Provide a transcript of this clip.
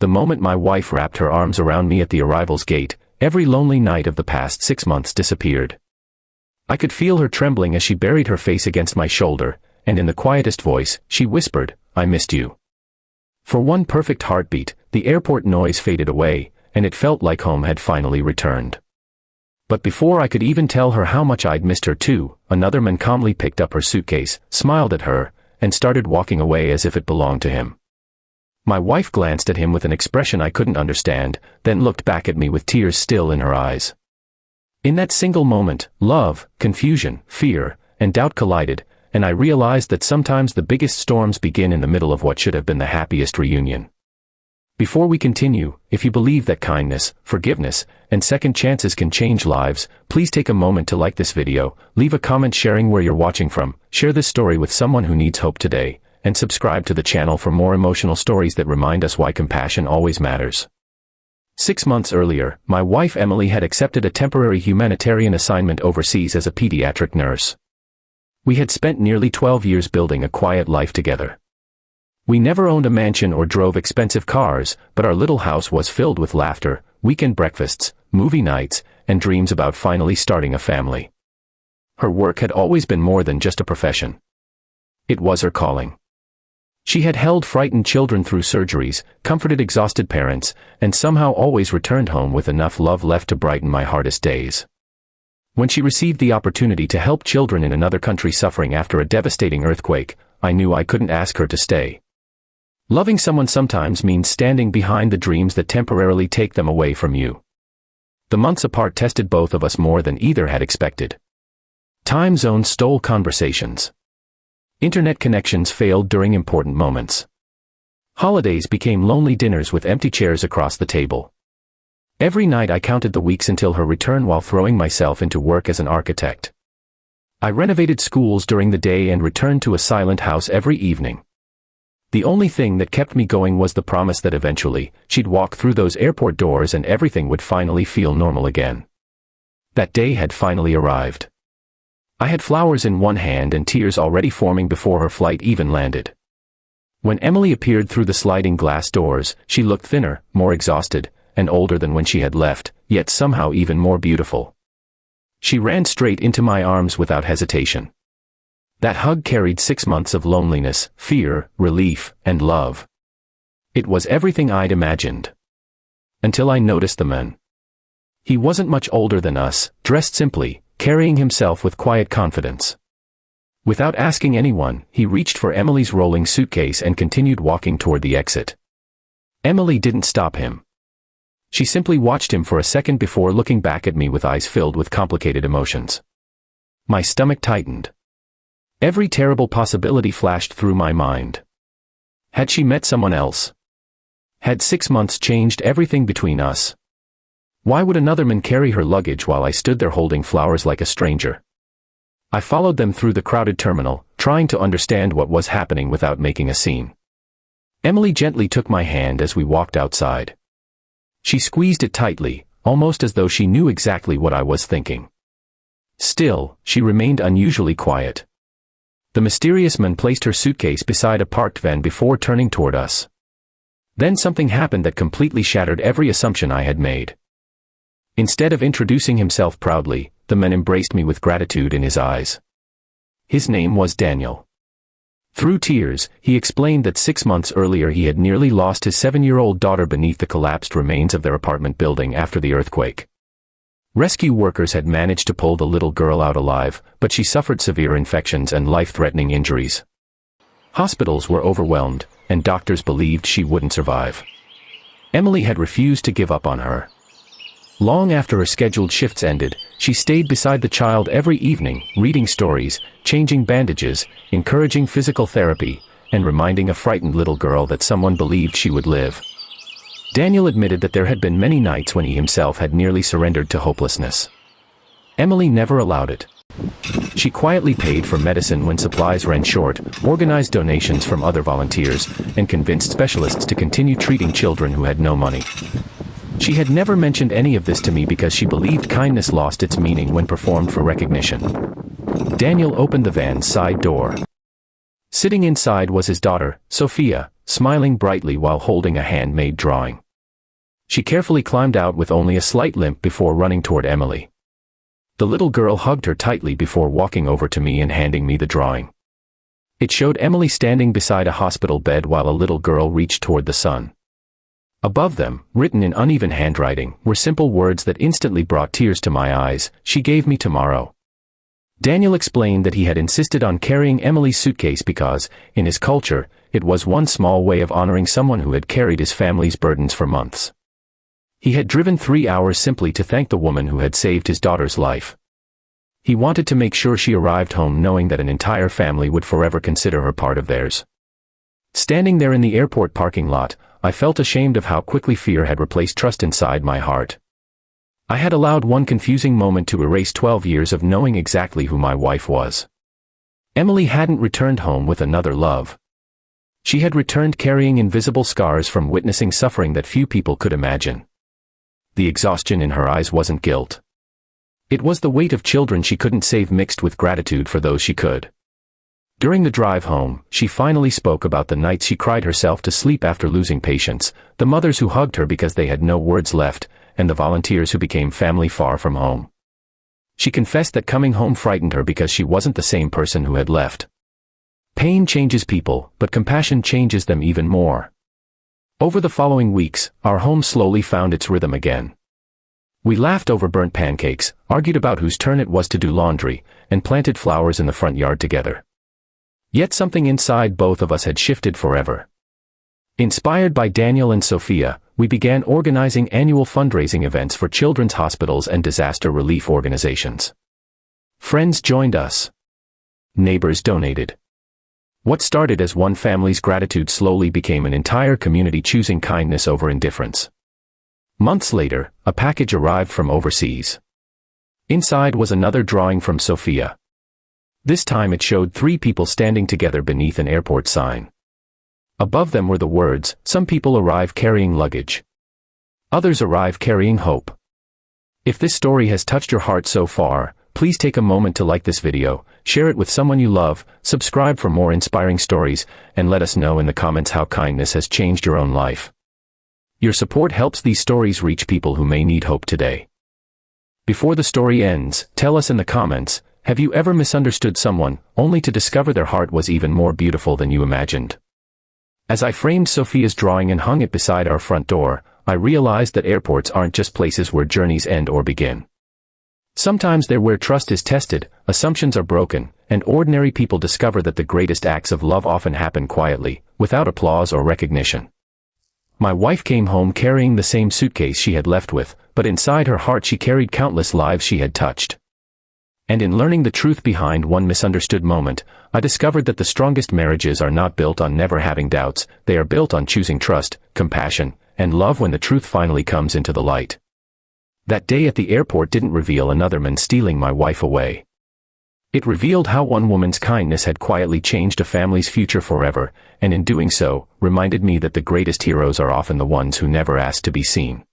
The moment my wife wrapped her arms around me at the arrival's gate, every lonely night of the past 6 months disappeared. I could feel her trembling as she buried her face against my shoulder, and in the quietest voice, she whispered, "I missed you." For one perfect heartbeat, the airport noise faded away, and it felt like home had finally returned. But before I could even tell her how much I'd missed her too, another man calmly picked up her suitcase, smiled at her, and started walking away as if it belonged to him. My wife glanced at him with an expression I couldn't understand, then looked back at me with tears still in her eyes. In that single moment, love, confusion, fear, and doubt collided, and I realized that sometimes the biggest storms begin in the middle of what should have been the happiest reunion. Before we continue, if you believe that kindness, forgiveness, and second chances can change lives, please take a moment to like this video, leave a comment sharing where you're watching from, share this story with someone who needs hope today, and subscribe to the channel for more emotional stories that remind us why compassion always matters. 6 months earlier, my wife Emily had accepted a temporary humanitarian assignment overseas as a pediatric nurse. We had spent nearly 12 years building a quiet life together. We never owned a mansion or drove expensive cars, but our little house was filled with laughter, weekend breakfasts, movie nights, and dreams about finally starting a family. Her work had always been more than just a profession. It was her calling. She had held frightened children through surgeries, comforted exhausted parents, and somehow always returned home with enough love left to brighten my hardest days. When she received the opportunity to help children in another country suffering after a devastating earthquake, I knew I couldn't ask her to stay. Loving someone sometimes means standing behind the dreams that temporarily take them away from you. The months apart tested both of us more than either had expected. Time zones stole conversations. Internet connections failed during important moments. Holidays became lonely dinners with empty chairs across the table. Every night I counted the weeks until her return while throwing myself into work as an architect. I renovated schools during the day and returned to a silent house every evening. The only thing that kept me going was the promise that eventually, she'd walk through those airport doors and everything would finally feel normal again. That day had finally arrived. I had flowers in one hand and tears already forming before her flight even landed. When Emily appeared through the sliding glass doors, she looked thinner, more exhausted, and older than when she had left, yet somehow even more beautiful. She ran straight into my arms without hesitation. That hug carried 6 months of loneliness, fear, relief, and love. It was everything I'd imagined. Until I noticed the man. He wasn't much older than us, dressed simply, carrying himself with quiet confidence. Without asking anyone, he reached for Emily's rolling suitcase and continued walking toward the exit. Emily didn't stop him. She simply watched him for a second before looking back at me with eyes filled with complicated emotions. My stomach tightened. Every terrible possibility flashed through my mind. Had she met someone else? Had 6 months changed everything between us? Why would another man carry her luggage while I stood there holding flowers like a stranger? I followed them through the crowded terminal, trying to understand what was happening without making a scene. Emily gently took my hand as we walked outside. She squeezed it tightly, almost as though she knew exactly what I was thinking. Still, she remained unusually quiet. The mysterious man placed her suitcase beside a parked van before turning toward us. Then something happened that completely shattered every assumption I had made. Instead of introducing himself proudly, the man embraced me with gratitude in his eyes. His name was Daniel. Through tears, he explained that 6 months earlier he had nearly lost his 7-year-old daughter beneath the collapsed remains of their apartment building after the earthquake. Rescue workers had managed to pull the little girl out alive, but she suffered severe infections and life-threatening injuries. Hospitals were overwhelmed, and doctors believed she wouldn't survive. Emily had refused to give up on her. Long after her scheduled shifts ended, she stayed beside the child every evening, reading stories, changing bandages, encouraging physical therapy, and reminding a frightened little girl that someone believed she would live. Daniel admitted that there had been many nights when he himself had nearly surrendered to hopelessness. Emily never allowed it. She quietly paid for medicine when supplies ran short, organized donations from other volunteers, and convinced specialists to continue treating children who had no money. She had never mentioned any of this to me because she believed kindness lost its meaning when performed for recognition. Daniel opened the van's side door. Sitting inside was his daughter, Sophia, smiling brightly while holding a handmade drawing. She carefully climbed out with only a slight limp before running toward Emily. The little girl hugged her tightly before walking over to me and handing me the drawing. It showed Emily standing beside a hospital bed while a little girl reached toward the sun. Above them, written in uneven handwriting, were simple words that instantly brought tears to my eyes: "She gave me tomorrow." Daniel explained that he had insisted on carrying Emily's suitcase because, in his culture, it was one small way of honoring someone who had carried his family's burdens for months. He had driven 3 hours simply to thank the woman who had saved his daughter's life. He wanted to make sure she arrived home knowing that an entire family would forever consider her part of theirs. Standing there in the airport parking lot, I felt ashamed of how quickly fear had replaced trust inside my heart. I had allowed one confusing moment to erase 12 years of knowing exactly who my wife was. Emily hadn't returned home with another love. She had returned carrying invisible scars from witnessing suffering that few people could imagine. The exhaustion in her eyes wasn't guilt. It was the weight of children she couldn't save mixed with gratitude for those she could. During the drive home, she finally spoke about the nights she cried herself to sleep after losing patients, the mothers who hugged her because they had no words left, and the volunteers who became family far from home. She confessed that coming home frightened her because she wasn't the same person who had left. Pain changes people, but compassion changes them even more. Over the following weeks, our home slowly found its rhythm again. We laughed over burnt pancakes, argued about whose turn it was to do laundry, and planted flowers in the front yard together. Yet something inside both of us had shifted forever. Inspired by Daniel and Sophia, we began organizing annual fundraising events for children's hospitals and disaster relief organizations. Friends joined us. Neighbors donated. What started as one family's gratitude slowly became an entire community choosing kindness over indifference. Months later, a package arrived from overseas. Inside was another drawing from Sophia. This time it showed 3 people standing together beneath an airport sign. Above them were the words, "Some people arrive carrying luggage. Others arrive carrying hope." If this story has touched your heart so far, please take a moment to like this video, share it with someone you love, subscribe for more inspiring stories, and let us know in the comments how kindness has changed your own life. Your support helps these stories reach people who may need hope today. Before the story ends, tell us in the comments, have you ever misunderstood someone, only to discover their heart was even more beautiful than you imagined? As I framed Sophia's drawing and hung it beside our front door, I realized that airports aren't just places where journeys end or begin. Sometimes they're where trust is tested, assumptions are broken, and ordinary people discover that the greatest acts of love often happen quietly, without applause or recognition. My wife came home carrying the same suitcase she had left with, but inside her heart she carried countless lives she had touched. And in learning the truth behind one misunderstood moment, I discovered that the strongest marriages are not built on never having doubts, they are built on choosing trust, compassion, and love when the truth finally comes into the light. That day at the airport didn't reveal another man stealing my wife away. It revealed how one woman's kindness had quietly changed a family's future forever, and in doing so, reminded me that the greatest heroes are often the ones who never asked to be seen.